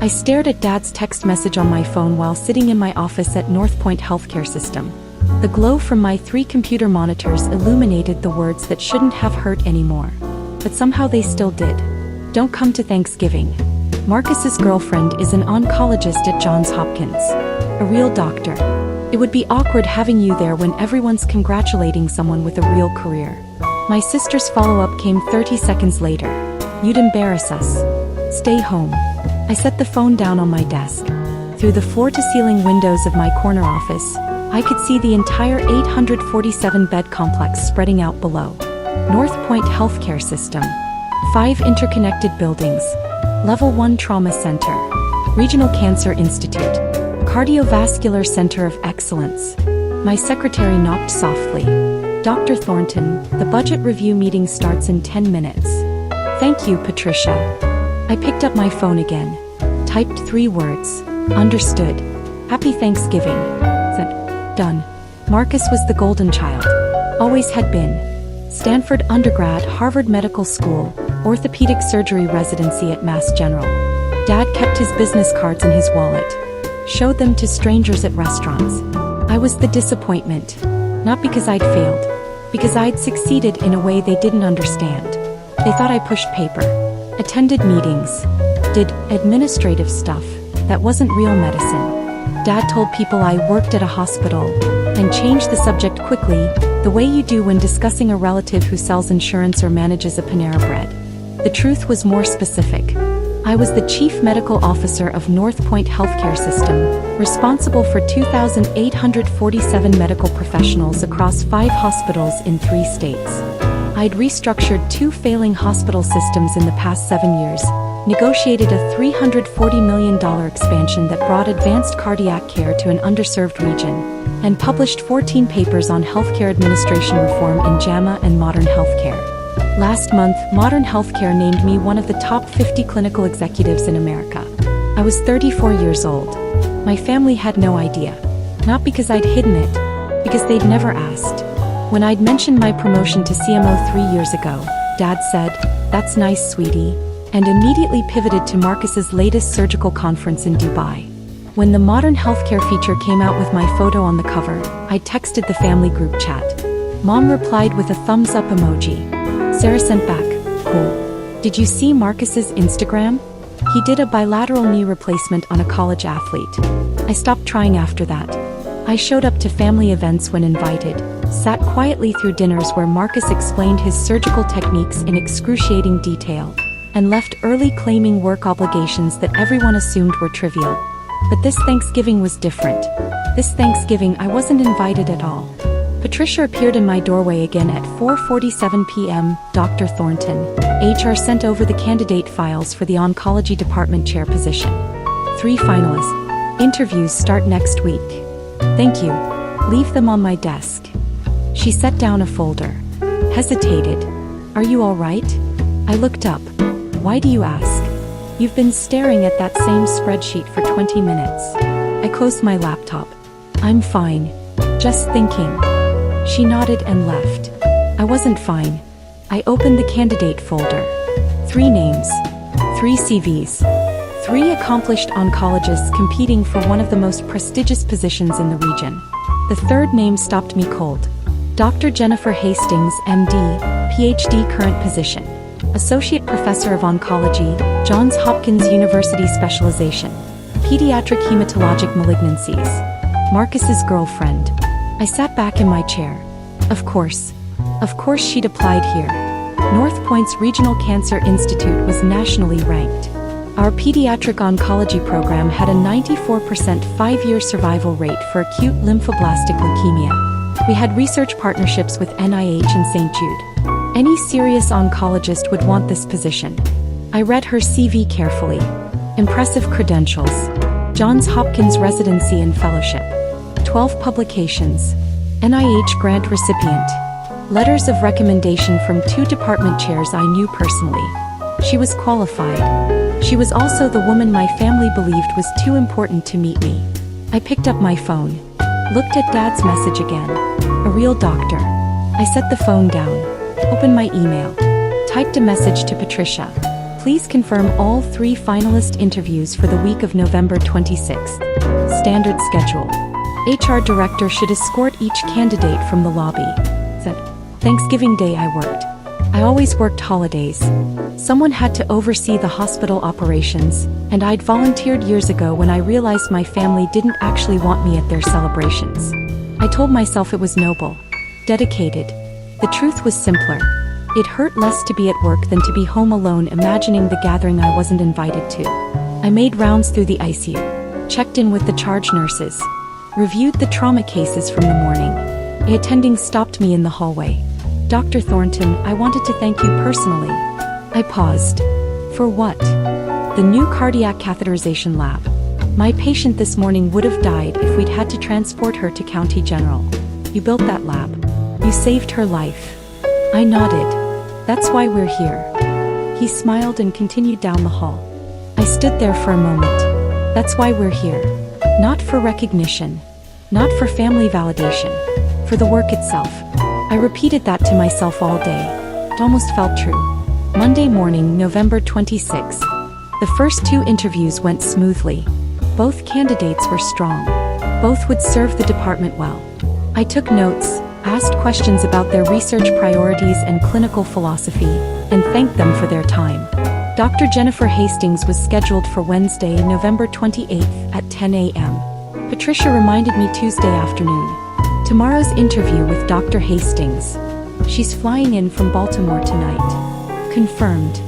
I stared at Dad's text message on my phone while sitting in my office at Northpoint Healthcare System. The glow from my 3 computer monitors illuminated the words that shouldn't have hurt anymore. But somehow they still did. Don't come to Thanksgiving. Marcus's girlfriend is an oncologist at Johns Hopkins. A real doctor. It would be awkward having you there when everyone's congratulating someone with a real career. My sister's follow-up came 30 seconds later. You'd embarrass us. Stay home. I set the phone down on my desk. Through the floor-to-ceiling windows of my corner office, I could see the entire 847-bed complex spreading out below. Northpoint Healthcare System. 5 interconnected buildings. Level 1 Trauma Center. Regional Cancer Institute. Cardiovascular Center of Excellence. My secretary knocked softly. Dr. Thornton, the budget review meeting starts in 10 minutes. Thank you, Patricia. I picked up my phone again. Typed 3 words. Understood. Happy Thanksgiving. Done. Marcus was the golden child. Always had been. Stanford undergrad, Harvard Medical School, orthopedic surgery residency at Mass General. Dad kept his business cards in his wallet. Showed them to strangers at restaurants. I was the disappointment. Not because I'd failed. Because I'd succeeded in a way they didn't understand. They thought I pushed paper. Attended meetings. Did administrative stuff. That wasn't real medicine. Dad told people I worked at a hospital, and changed the subject quickly, the way you do when discussing a relative who sells insurance or manages a Panera Bread. The truth was more specific. I was the Chief Medical Officer of Northpoint Healthcare System, responsible for 2,847 medical professionals across 5 hospitals in 3 states. I'd restructured 2 failing hospital systems in the past 7 years, negotiated a $340 million expansion that brought advanced cardiac care to an underserved region, and published 14 papers on healthcare administration reform in JAMA and Modern Healthcare. Last month, Modern Healthcare named me one of the top 50 clinical executives in America. I was 34 years old. My family had no idea. Not because I'd hidden it, because they'd never asked. When I'd mentioned my promotion to CMO 3 years ago, Dad said, "That's nice, sweetie," and immediately pivoted to Marcus's latest surgical conference in Dubai. When the Modern Healthcare feature came out with my photo on the cover, I texted the family group chat. Mom replied with a thumbs-up emoji. Sarah sent back, "Cool. Did you see Marcus's Instagram? He did a bilateral knee replacement on a college athlete." I stopped trying after that. I showed up to family events when invited, sat quietly through dinners where Marcus explained his surgical techniques in excruciating detail, and left early claiming work obligations that everyone assumed were trivial. But this Thanksgiving was different. This Thanksgiving I wasn't invited at all. Patricia appeared in my doorway again at 4:47 p.m. Dr. Thornton, HR sent over the candidate files for the oncology department chair position. 3 finalists. Interviews start next week. Thank you. Leave them on my desk. She set down a folder. Hesitated. Are you all right? I looked up. Why do you ask? You've been staring at that same spreadsheet for 20 minutes. I closed my laptop. I'm fine. Just thinking. She nodded and left. I wasn't fine. I opened the candidate folder. 3 names. 3 CVs. 3 accomplished oncologists competing for one of the most prestigious positions in the region. The 3rd name stopped me cold. Dr. Jennifer Hastings, MD, PhD, current position. Associate Professor of Oncology, Johns Hopkins University specialization. Pediatric hematologic malignancies. Marcus's girlfriend. I sat back in my chair. Of course she'd applied here. Northpoint's Regional Cancer Institute was nationally ranked. Our pediatric oncology program had a 94% 5-year survival rate for acute lymphoblastic leukemia. We had research partnerships with NIH and St. Jude. Any serious oncologist would want this position. I read her CV carefully. Impressive credentials. Johns Hopkins residency and fellowship. 12 publications. NIH grant recipient. Letters of recommendation from 2 department chairs I knew personally. She was qualified. She was also the woman my family believed was too important to meet me. I picked up my phone. Looked at Dad's message again. A real doctor. I set the phone down. Opened my email. Typed a message to Patricia. Please confirm all 3 finalist interviews for the week of November 26th. Standard schedule. HR director should escort each candidate from the lobby. Said, Thanksgiving Day I worked. I always worked holidays. Someone had to oversee the hospital operations, and I'd volunteered years ago when I realized my family didn't actually want me at their celebrations. I told myself it was noble, dedicated. The truth was simpler. It hurt less to be at work than to be home alone imagining the gathering I wasn't invited to. I made rounds through the ICU, checked in with the charge nurses, reviewed the trauma cases from the morning. A attending stopped me in the hallway. Dr. Thornton, I wanted to thank you personally. I paused. For what? The new cardiac catheterization lab. My patient this morning would have died if we'd had to transport her to County General. You built that lab. You saved her life. I nodded. That's why we're here. He smiled and continued down the hall. I stood there for a moment. That's why we're here. Not for recognition. Not for family validation. For the work itself. I repeated that to myself all day. It almost felt true. Monday morning, November 26th. The first 2 interviews went smoothly. Both candidates were strong. Both would serve the department well. I took notes, asked questions about their research priorities and clinical philosophy, and thanked them for their time. Dr. Jennifer Hastings was scheduled for Wednesday, November 28th at 10 a.m. Patricia reminded me Tuesday afternoon. Tomorrow's interview with Dr. Hastings. She's flying in from Baltimore tonight. Confirmed.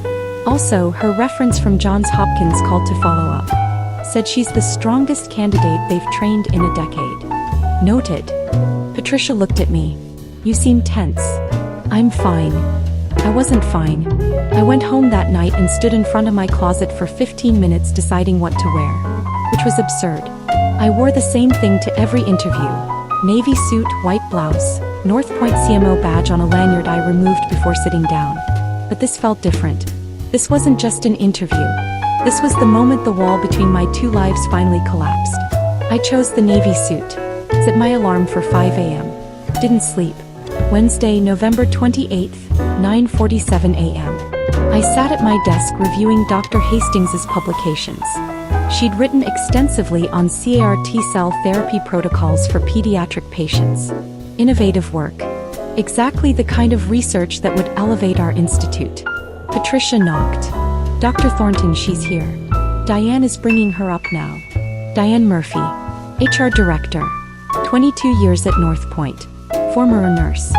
Also, her reference from Johns Hopkins called to follow up. Said she's the strongest candidate they've trained in a decade. Noted. Patricia looked at me. You seem tense. I'm fine. I wasn't fine. I went home that night and stood in front of my closet for 15 minutes deciding what to wear. Which was absurd. I wore the same thing to every interview. Navy suit, white blouse, Northpoint CMO badge on a lanyard I removed before sitting down. But this felt different. This wasn't just an interview. This was the moment the wall between my 2 lives finally collapsed. I chose the navy suit. Set my alarm for 5 a.m. Didn't sleep. Wednesday, November 28th, 9:47 a.m. I sat at my desk reviewing Dr. Hastings' publications. She'd written extensively on CAR T-cell therapy protocols for pediatric patients. Innovative work. Exactly the kind of research that would elevate our institute. Patricia knocked. Dr. Thornton, she's here. Diane is bringing her up now. Diane Murphy, HR Director. 22 years at Northpoint. Former nurse.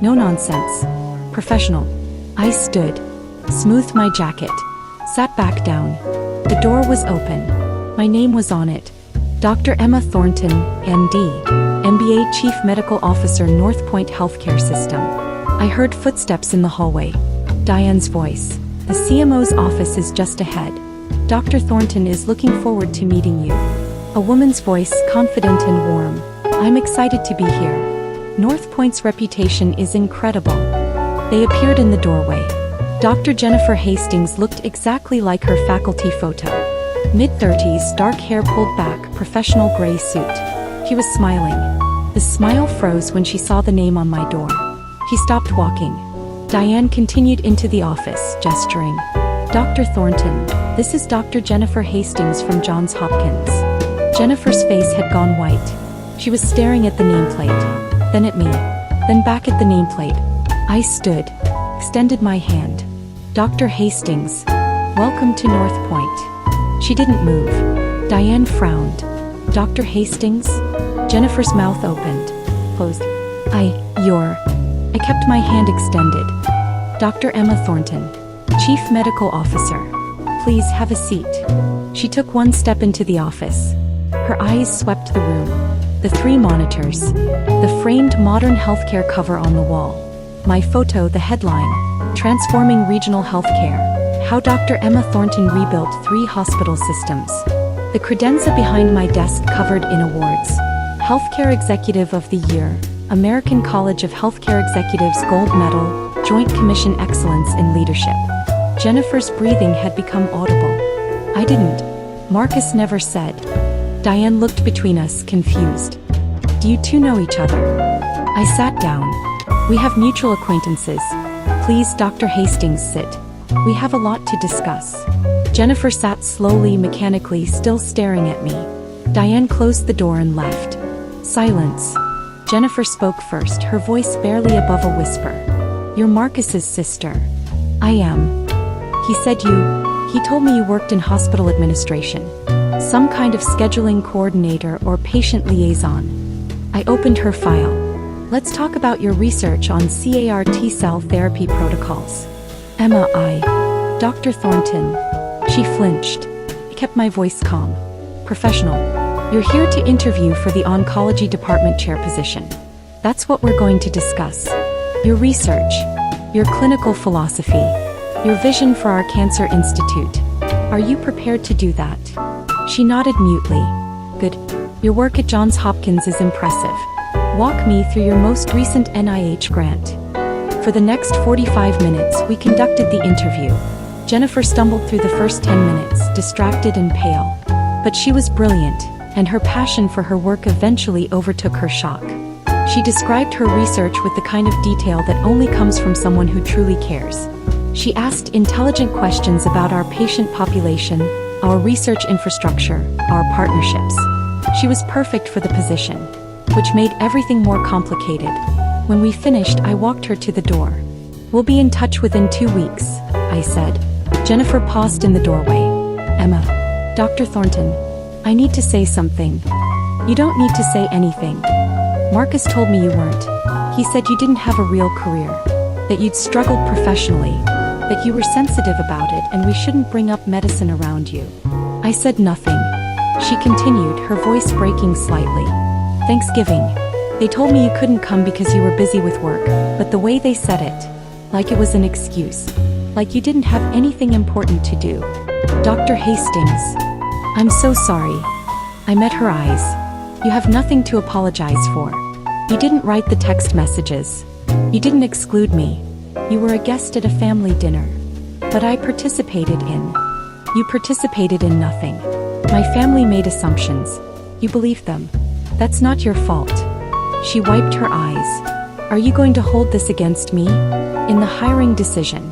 No nonsense. Professional. I stood. Smoothed my jacket. Sat back down. The door was open. My name was on it. Dr. Emma Thornton, MD, MBA Chief Medical Officer, Northpoint Healthcare System. I heard footsteps in the hallway. Diane's voice. The CMO's office is just ahead. Dr. Thornton is looking forward to meeting you. A woman's voice, confident and warm. I'm excited to be here. Northpoint's reputation is incredible. They appeared in the doorway. Dr. Jennifer Hastings looked exactly like her faculty photo. Mid-30s, dark hair pulled back, professional gray suit. She was smiling. The smile froze when she saw the name on my door. She stopped walking. Diane continued into the office, gesturing. Dr. Thornton, this is Dr. Jennifer Hastings from Johns Hopkins. Jennifer's face had gone white. She was staring at the nameplate, then at me, then back at the nameplate. I stood, extended my hand. Dr. Hastings, welcome to Northpoint. She didn't move. Diane frowned. Dr. Hastings? Jennifer's mouth opened, closed. I kept my hand extended. Dr. Emma Thornton, Chief Medical Officer. Please have a seat. She took one step into the office. Her eyes swept the room. The 3 monitors. The framed modern healthcare cover on the wall. My photo, the headline. Transforming Regional Healthcare. How Dr. Emma Thornton rebuilt 3 hospital systems. The credenza behind my desk covered in awards. Healthcare Executive of the Year. American College of Healthcare Executives Gold Medal, Joint Commission Excellence in Leadership. Jennifer's breathing had become audible. I didn't. Marcus never said. Diane looked between us, confused. Do you 2 know each other? I sat down. We have mutual acquaintances. Please, Dr. Hastings, sit. We have a lot to discuss. Jennifer sat slowly, mechanically, still staring at me. Diane closed the door and left. Silence. Jennifer spoke first, her voice barely above a whisper. "You're Marcus's sister." "I am." "He said he told me you worked in hospital administration. Some kind of scheduling coordinator or patient liaison." I opened her file. "Let's talk about your research on CAR T-cell therapy protocols." "Emma, Dr. Thornton." She flinched. I kept my voice calm. "Professional. You're here to interview for the oncology department chair position. That's what we're going to discuss. Your research, your clinical philosophy, your vision for our cancer institute. Are you prepared to do that?" She nodded mutely. "Good. Your work at Johns Hopkins is impressive. Walk me through your most recent NIH grant." For the next 45 minutes, we conducted the interview. Jennifer stumbled through the first 10 minutes, distracted and pale. But she was brilliant, and her passion for her work eventually overtook her shock. She described her research with the kind of detail that only comes from someone who truly cares. She asked intelligent questions about our patient population, our research infrastructure, our partnerships. She was perfect for the position, which made everything more complicated. When we finished, I walked her to the door. "We'll be in touch within 2 weeks," I said. Jennifer paused in the doorway. "Emma, Dr. Thornton, I need to say something." "You don't need to say anything. Marcus told me you weren't. He said you didn't have a real career, that you'd struggled professionally, that you were sensitive about it and we shouldn't bring up medicine around you." I said nothing. She continued, her voice breaking slightly. "Thanksgiving. They told me you couldn't come because you were busy with work, but the way they said it, like it was an excuse, like you didn't have anything important to do." "Dr. Hastings, I'm so sorry." I met her eyes. "You have nothing to apologize for. You didn't write the text messages. You didn't exclude me. You were a guest at a family dinner. But I participated in. You participated in nothing. My family made assumptions. You believed them. That's not your fault." She wiped her eyes. "Are you going to hold this against me? In the hiring decision?"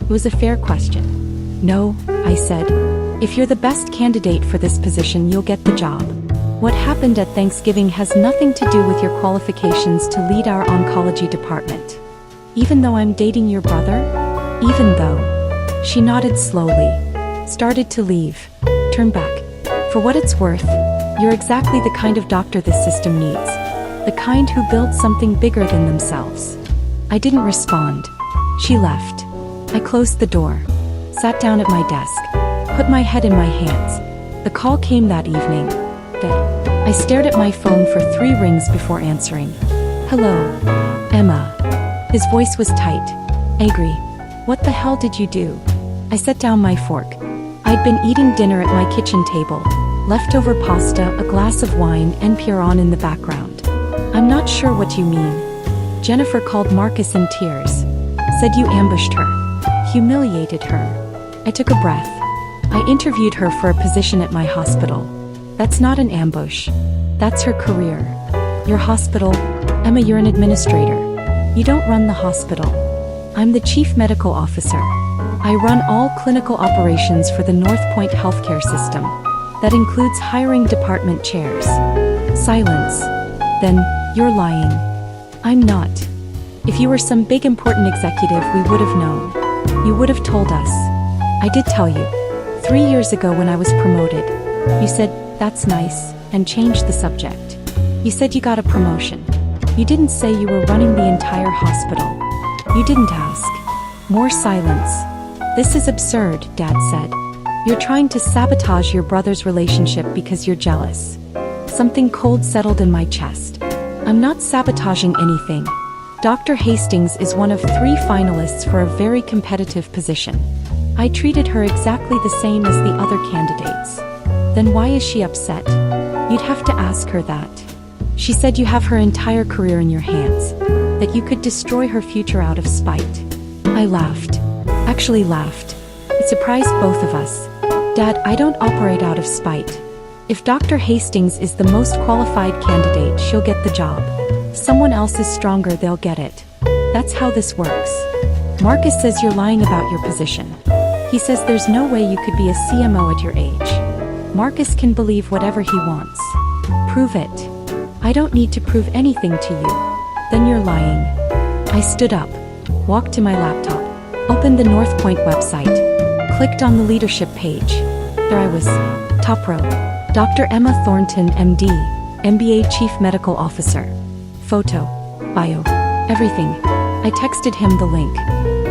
It was a fair question. "No," I said. "If you're the best candidate for this position, you'll get the job. What happened at Thanksgiving has nothing to do with your qualifications to lead our oncology department. Even though I'm dating your brother? Even though." She nodded slowly. Started to leave. Turned back. "For what it's worth, you're exactly the kind of doctor this system needs. The kind who builds something bigger than themselves." I didn't respond. She left. I closed the door. Sat down at my desk. Put my head in my hands. The call came that evening. I stared at my phone for 3 rings before answering. "Hello, Emma." His voice was tight. "Agri, what the hell did you do?" I set down my fork. I'd been eating dinner at my kitchen table. Leftover pasta, a glass of wine, NPR on in the background. "I'm not sure what you mean." Jennifer called Marcus in tears. Said you ambushed her. Humiliated her. I took a breath. I interviewed her for a position at my hospital. That's not an ambush. That's her career. Your hospital? Emma, you're an administrator. You don't run the hospital. I'm the chief medical officer. I run all clinical operations for the Northpoint Healthcare System. That includes hiring department chairs. Silence. Then, you're lying. I'm not. If you were some big important executive, we would have known. You would have told us. I did tell you. 3 years ago when I was promoted. You said, "That's nice," and changed the subject. You said you got a promotion. You didn't say you were running the entire hospital. You didn't ask. More silence. "This is absurd," Dad said. "You're trying to sabotage your brother's relationship because you're jealous." Something cold settled in my chest. I'm not sabotaging anything. Dr. Hastings is one of 3 finalists for a very competitive position. I treated her exactly the same as the other candidates. Then why is she upset? You'd have to ask her that. She said you have her entire career in your hands, that you could destroy her future out of spite. I laughed. Actually laughed. It surprised both of us. Dad, I don't operate out of spite. If Dr. Hastings is the most qualified candidate, she'll get the job. If someone else is stronger, they'll get it. That's how this works. Marcus says you're lying about your position. He says there's no way you could be a CMO at your age. Marcus can believe whatever he wants. Prove it. I don't need to prove anything to you. Then you're lying. I stood up, walked to my laptop, opened the Northpoint website, clicked on the leadership page. There I was, top row. Dr. Emma Thornton, MD, MBA Chief Medical Officer. Photo, bio, everything. I texted him the link.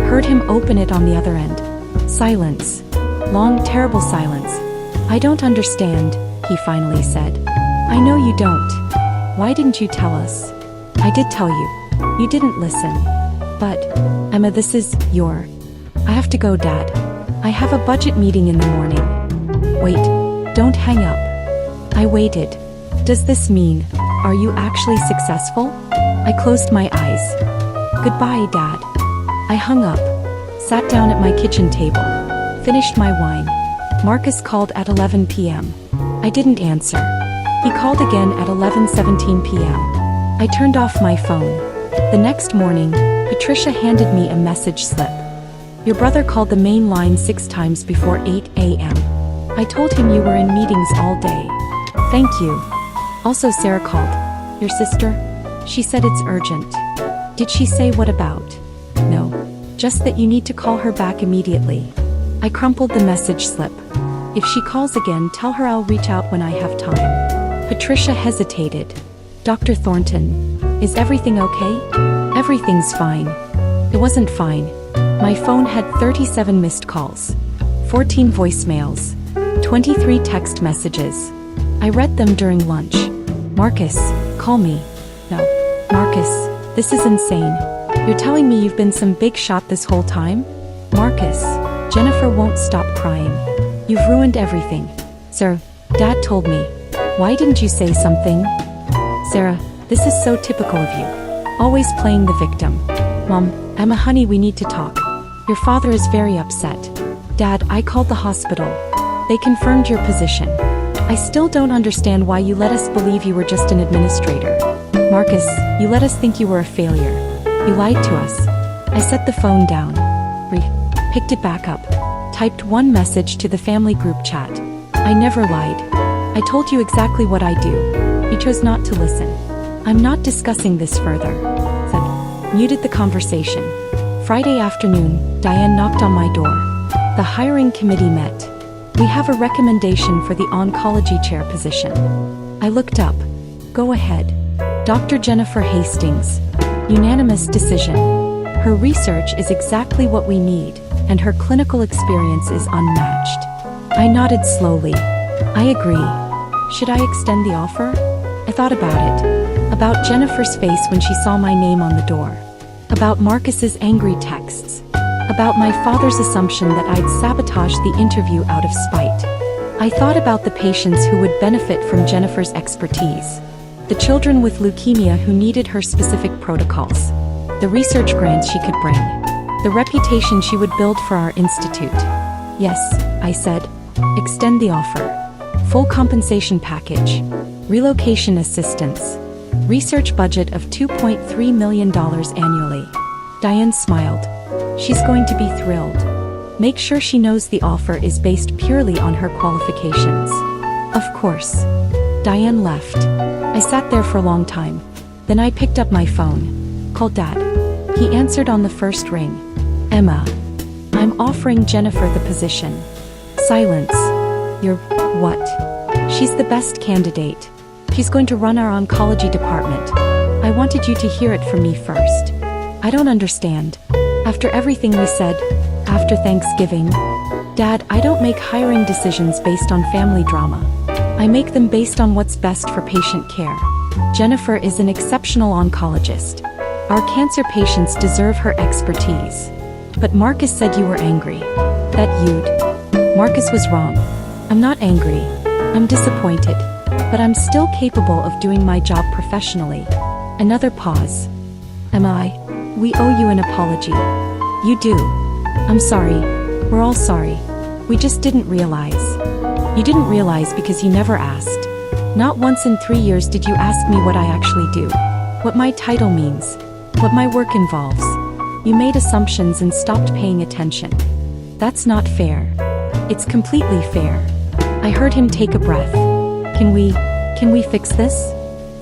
Heard him open it on the other end. Silence. Long, terrible silence. I don't understand, he finally said. I know you don't. Why didn't you tell us? I did tell you. You didn't listen. But, Emma, this is your... I have to go, Dad. I have a budget meeting in the morning. Wait, don't hang up. I waited. Does this mean, are you actually successful? I closed my eyes. Goodbye, Dad. I hung up, sat down at my kitchen table, finished my wine. Marcus called at 11 p.m. I didn't answer. He called again at 11:17 p.m. I turned off my phone. The next morning, Patricia handed me a message slip. Your brother called the main line 6 times before 8 a.m. I told him you were in meetings all day. Thank you. Also, Sarah called. Your sister? She said it's urgent. Did she say what about? No. Just that you need to call her back immediately. I crumpled the message slip. If she calls again, tell her I'll reach out when I have time. Patricia hesitated. Dr. Thornton, is everything okay? Everything's fine. It wasn't fine. My phone had 37 missed calls, 14 voicemails, 23 text messages. I read them during lunch. Marcus, call me. No. Marcus, this is insane. You're telling me you've been some big shot this whole time? Marcus, Jennifer won't stop crying. You've ruined everything. Sir, Dad told me. Why didn't you say something? Sarah, this is so typical of you. Always playing the victim. Mom, Emma, honey, we need to talk. Your father is very upset. Dad, I called the hospital. They confirmed your position. I still don't understand why you let us believe you were just an administrator. Marcus, you let us think you were a failure. You lied to us. I set the phone down. Picked it back up. Typed one message to the family group chat. I never lied. I told you exactly what I do. You chose not to listen. I'm not discussing this further. Said. Muted the conversation. Friday afternoon, Diane knocked on my door. The hiring committee met. We have a recommendation for the oncology chair position. I looked up. Go ahead. Dr. Jennifer Hastings. Unanimous decision. Her research is exactly what we need, and her clinical experience is unmatched. I nodded slowly. I agree. Should I extend the offer? I thought about it. About Jennifer's face when she saw my name on the door. About Marcus's angry texts. About my father's assumption that I'd sabotaged the interview out of spite. I thought about the patients who would benefit from Jennifer's expertise. The children with leukemia who needed her specific protocols. The research grants she could bring. The reputation she would build for our institute. Yes, I said. Extend the offer. Full compensation package. Relocation assistance. Research budget of $2.3 million annually. Diane smiled. She's going to be thrilled. Make sure she knows the offer is based purely on her qualifications. Of course. Diane left. I sat there for a long time. Then I picked up my phone. Called Dad. He answered on the first ring. Emma. I'm offering Jennifer the position. Silence. You're... what? She's the best candidate. She's going to run our oncology department. I wanted you to hear it from me first. I don't understand. After everything we said, after Thanksgiving, Dad, I don't make hiring decisions based on family drama. I make them based on what's best for patient care. Jennifer is an exceptional oncologist. Our cancer patients deserve her expertise. But Marcus said you were angry. That you'd... Marcus was wrong. I'm not angry. I'm disappointed. But I'm still capable of doing my job professionally. Another pause. Emma, we owe you an apology. You do. I'm sorry. We're all sorry. We just didn't realize. You didn't realize because you never asked. Not once in 3 years did you ask me what I actually do. What my title means. What my work involves. You made assumptions and stopped paying attention. That's not fair. It's completely fair. I heard him take a breath. Can we fix this?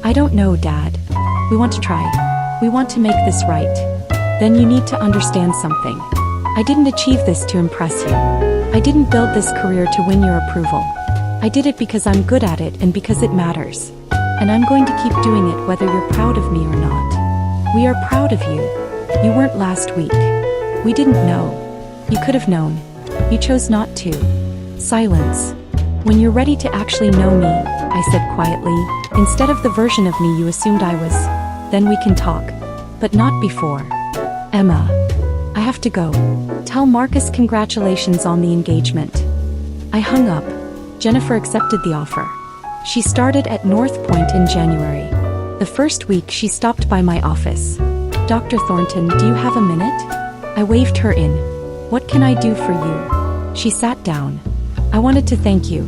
I don't know, Dad. We want to try. We want to make this right. Then you need to understand something. I didn't achieve this to impress you. I didn't build this career to win your approval. I did it because I'm good at it and because it matters. And I'm going to keep doing it whether you're proud of me or not. We are proud of you. You weren't last week. We didn't know. You could have known. You chose not to. Silence. When you're ready to actually know me, I said quietly, instead of the version of me you assumed I was, then we can talk. But not before. Emma. I have to go. Tell Marcus congratulations on the engagement. I hung up. Jennifer accepted the offer. She started at Northpoint in January. The first week she stopped by my office. Dr. Thornton, do you have a minute? I waved her in. What can I do for you? She sat down. I wanted to thank you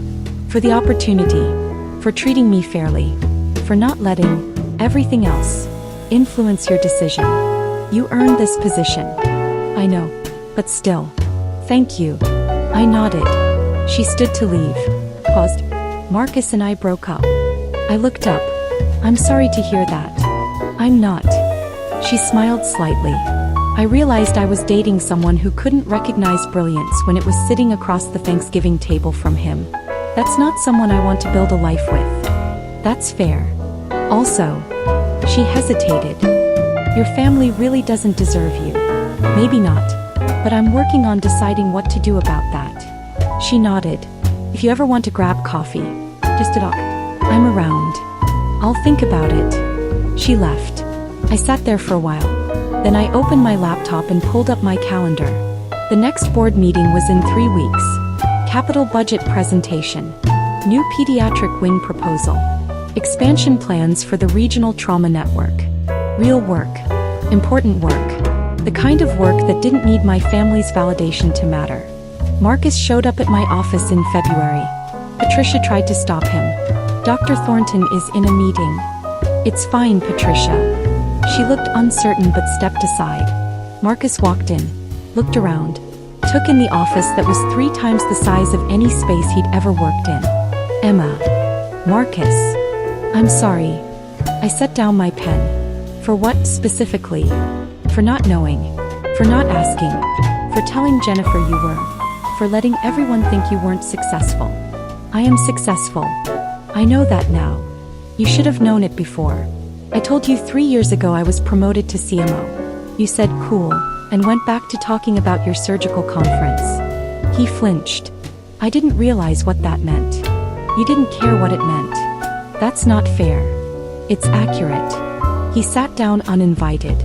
for the opportunity, for treating me fairly, for not letting everything else influence your decision. You earned this position. I know, but still. Thank you. I nodded. She stood to leave. Paused. Marcus and I broke up. I looked up. I'm sorry to hear that. I'm not. She smiled slightly. I realized I was dating someone who couldn't recognize brilliance when it was sitting across the Thanksgiving table from him. That's not someone I want to build a life with. That's fair. Also, she hesitated. Your family really doesn't deserve you. Maybe not, but I'm working on deciding what to do about that. She nodded. If you ever want to grab coffee, just talk. I'm around. I'll think about it. She left. I sat there for a while. Then I opened my laptop and pulled up my calendar. The next board meeting was in 3 weeks. Capital budget presentation. New pediatric wing proposal. Expansion plans for the regional trauma network. Real work. Important work. The kind of work that didn't need my family's validation to matter. Marcus showed up at my office in February. Patricia tried to stop him. Dr. Thornton is in a meeting. It's fine, Patricia. She looked uncertain but stepped aside. Marcus walked in, looked around, took in the office that was 3 times the size of any space he'd ever worked in. Emma. Marcus. I'm sorry. I set down my pen. For what, specifically? For not knowing. For not asking. For telling Jennifer you were. For letting everyone think you weren't successful. I am successful. I know that now. You should have known it before. I told you 3 years ago I was promoted to CMO. You said cool, and went back to talking about your surgical conference. He flinched. I didn't realize what that meant. You didn't care what it meant. That's not fair. It's accurate. He sat down uninvited.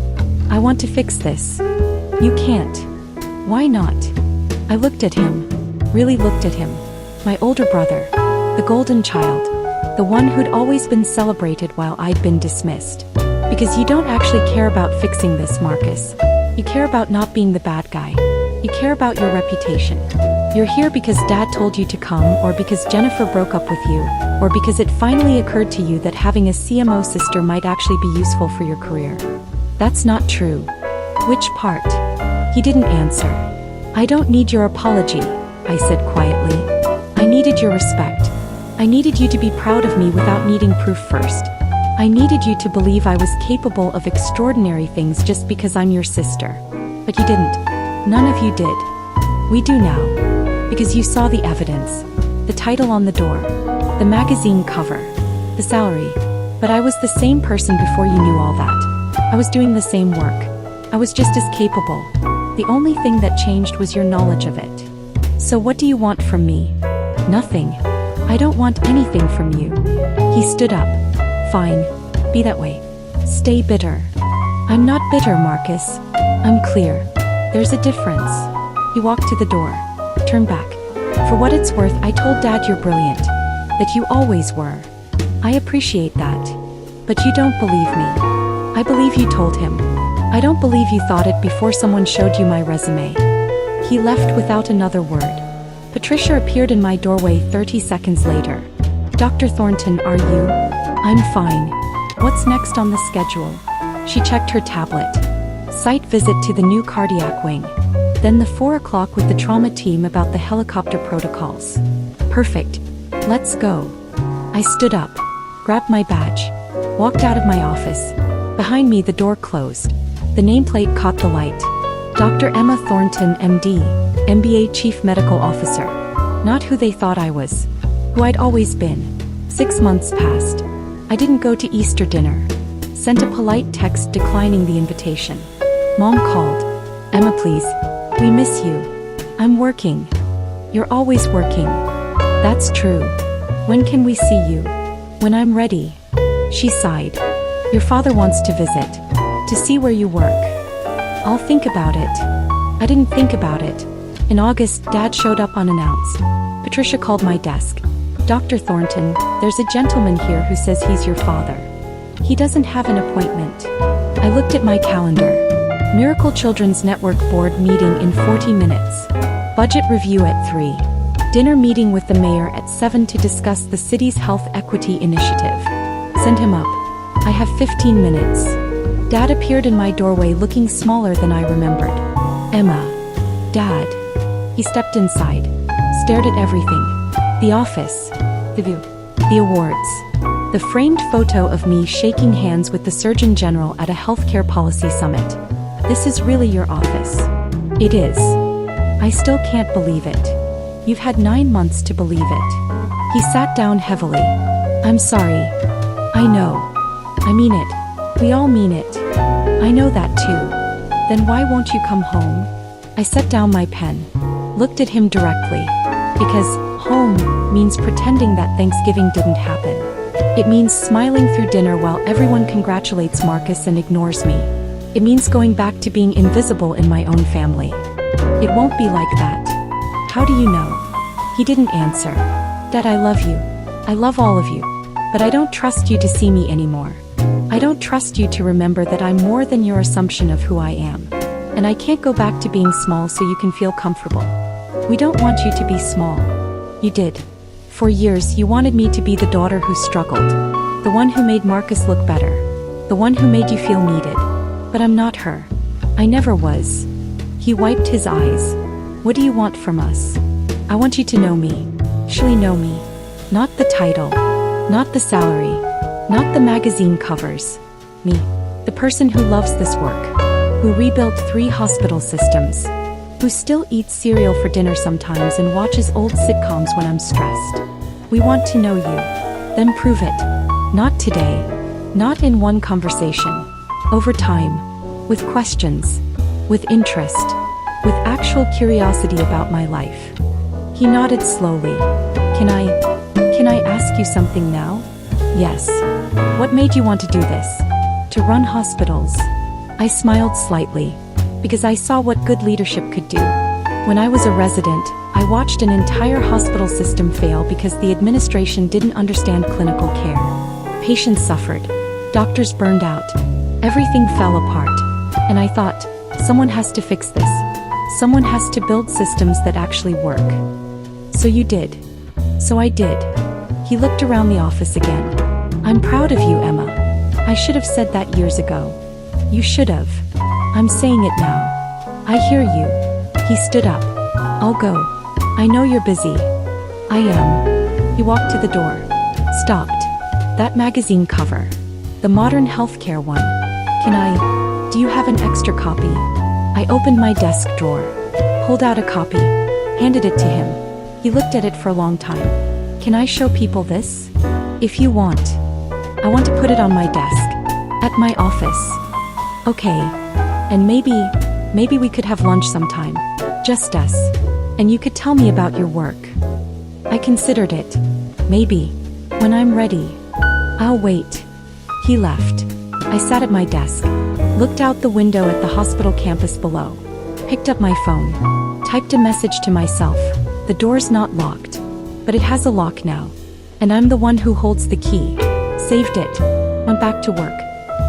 I want to fix this. You can't. Why not? I looked at him. Really looked at him. My older brother. The golden child. The one who'd always been celebrated while I'd been dismissed. Because you don't actually care about fixing this, Marcus. You care about not being the bad guy. You care about your reputation. You're here because Dad told you to come, or because Jennifer broke up with you, or because it finally occurred to you that having a CMO sister might actually be useful for your career. That's not true. Which part? He didn't answer. I don't need your apology, I said quietly. I needed your respect. I needed you to be proud of me without needing proof first. I needed you to believe I was capable of extraordinary things just because I'm your sister. But you didn't. None of you did. We do now. Because you saw the evidence. The title on the door. The magazine cover. The salary. But I was the same person before you knew all that. I was doing the same work. I was just as capable. The only thing that changed was your knowledge of it. So what do you want from me? Nothing. I don't want anything from you. He stood up. Fine. Be that way. Stay bitter. I'm not bitter, Marcus. I'm clear. There's a difference. He walked to the door. Turned back. For what it's worth, I told Dad you're brilliant. That you always were. I appreciate that. But you don't believe me. I believe you told him. I don't believe you thought it before someone showed you my resume. He left without another word. Patricia appeared in my doorway 30 seconds later. Dr. Thornton, are you? I'm fine. What's next on the schedule? She checked her tablet. Site visit to the new cardiac wing. Then the 4 o'clock with the trauma team about the helicopter protocols. Perfect. Let's go. I stood up, grabbed my badge, walked out of my office. Behind me the door closed. The nameplate caught the light. Dr. Emma Thornton, MD, MBA Chief Medical Officer. Not who they thought I was. Who I'd always been. 6 months passed. I didn't go to Easter dinner. Sent a polite text declining the invitation. Mom called. Emma, please. We miss you. I'm working. You're always working. That's true. When can we see you? When I'm ready. She sighed. Your father wants to visit. To see where you work. I'll think about it. I didn't think about it. In August, Dad showed up unannounced. Patricia called my desk. Dr. Thornton, there's a gentleman here who says he's your father. He doesn't have an appointment. I looked at my calendar. Miracle Children's Network Board meeting in 40 minutes. Budget review at 3. Dinner meeting with the mayor at 7 to discuss the city's health equity initiative. Send him up. I have 15 minutes. Dad appeared in my doorway looking smaller than I remembered. Emma. Dad. He stepped inside. Stared at everything. The office. The view. The awards. The framed photo of me shaking hands with the Surgeon General at a healthcare policy summit. This is really your office. It is. I still can't believe it. You've had 9 months to believe it. He sat down heavily. I'm sorry. I know. I mean it. We all mean it. I know that too. Then why won't you come home? I set down my pen. Looked at him directly. Because home means pretending that Thanksgiving didn't happen. It means smiling through dinner while everyone congratulates Marcus and ignores me. It means going back to being invisible in my own family. It won't be like that. How do you know? He didn't answer. Dad, I love you. I love all of you. But I don't trust you to see me anymore. I don't trust you to remember that I'm more than your assumption of who I am. And I can't go back to being small so you can feel comfortable. We don't want you to be small. You did. For years, you wanted me to be the daughter who struggled. The one who made Marcus look better. The one who made you feel needed. But I'm not her. I never was. He wiped his eyes. What do you want from us? I want you to know me. Actually know me. Not the title. Not the salary. Not the magazine covers. Me. The person who loves this work. Who rebuilt 3 hospital systems. Who still eats cereal for dinner sometimes and watches old sitcoms when I'm stressed. We want to know you. Then prove it. Not today. Not in one conversation. Over time. With questions. With interest. With actual curiosity about my life. He nodded slowly. Can I ask you something now? Yes. What made you want to do this? To run hospitals. I smiled slightly. Because I saw what good leadership could do. When I was a resident, I watched an entire hospital system fail because the administration didn't understand clinical care. Patients suffered. Doctors burned out. Everything fell apart. And I thought, someone has to fix this. Someone has to build systems that actually work. So you did. So I did. He looked around the office again. I'm proud of you, Emma. I should have said that years ago. You should have. I'm saying it now. I hear you. He stood up. I'll go. I know you're busy. I am. He walked to the door. Stopped. That magazine cover. The modern healthcare one. Do you have an extra copy? I opened my desk drawer. Pulled out a copy. Handed it to him. He looked at it for a long time. Can I show people this? If you want. I want to put it on my desk. At my office. Okay. And maybe we could have lunch sometime. Just us. And you could tell me about your work. I considered it. Maybe. When I'm ready. I'll wait. He left. I sat at my desk. Looked out the window at the hospital campus below. Picked up my phone. Typed a message to myself. The door's not locked. But it has a lock now. And I'm the one who holds the key. Saved it. Went back to work.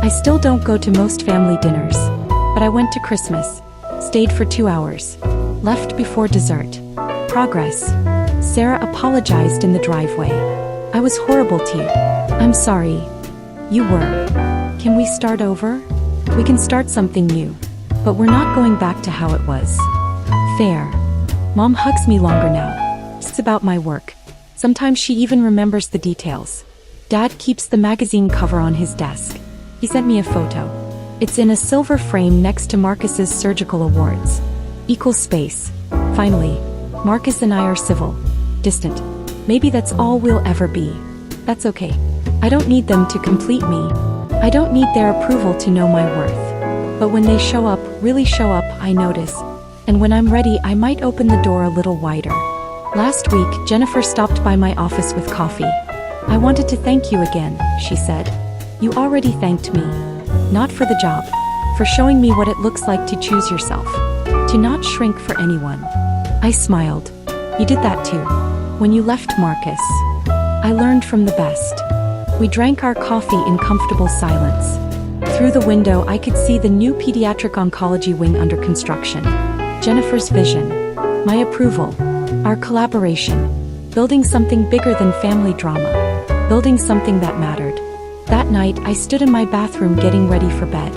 I still don't go to most family dinners. But I went to Christmas. Stayed for 2 hours. Left before dessert. Progress. Sarah apologized in the driveway. I was horrible to you. I'm sorry. You were. Can we start over? We can start something new. But we're not going back to how it was. Fair. Mom hugs me longer now. It's about my work. Sometimes she even remembers the details. Dad keeps the magazine cover on his desk. He sent me a photo. It's in a silver frame next to Marcus's surgical awards. Equal space. Finally, Marcus and I are civil. Distant. Maybe that's all we'll ever be. That's okay. I don't need them to complete me. I don't need their approval to know my worth. But when they show up, really show up, I notice. And when I'm ready, I might open the door a little wider. Last week, Jennifer stopped by my office with coffee. I wanted to thank you again, she said. You already thanked me. Not for the job. For showing me what it looks like to choose yourself. To not shrink for anyone. I smiled. You did that too. When you left Marcus. I learned from the best. We drank our coffee in comfortable silence. Through the window, I could see the new pediatric oncology wing under construction. Jennifer's vision. My approval. Our collaboration. Building something bigger than family drama. Building something that mattered. That night, I stood in my bathroom getting ready for bed.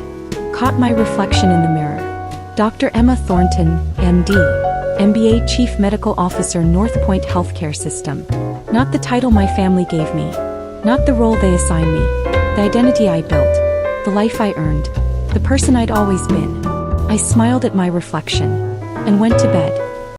Caught my reflection in the mirror. Dr. Emma Thornton, MD. MBA Chief Medical Officer, Northpoint Healthcare System. Not the title my family gave me. Not the role they assigned me. The identity I built. The life I earned. The person I'd always been. I smiled at my reflection. And went to bed.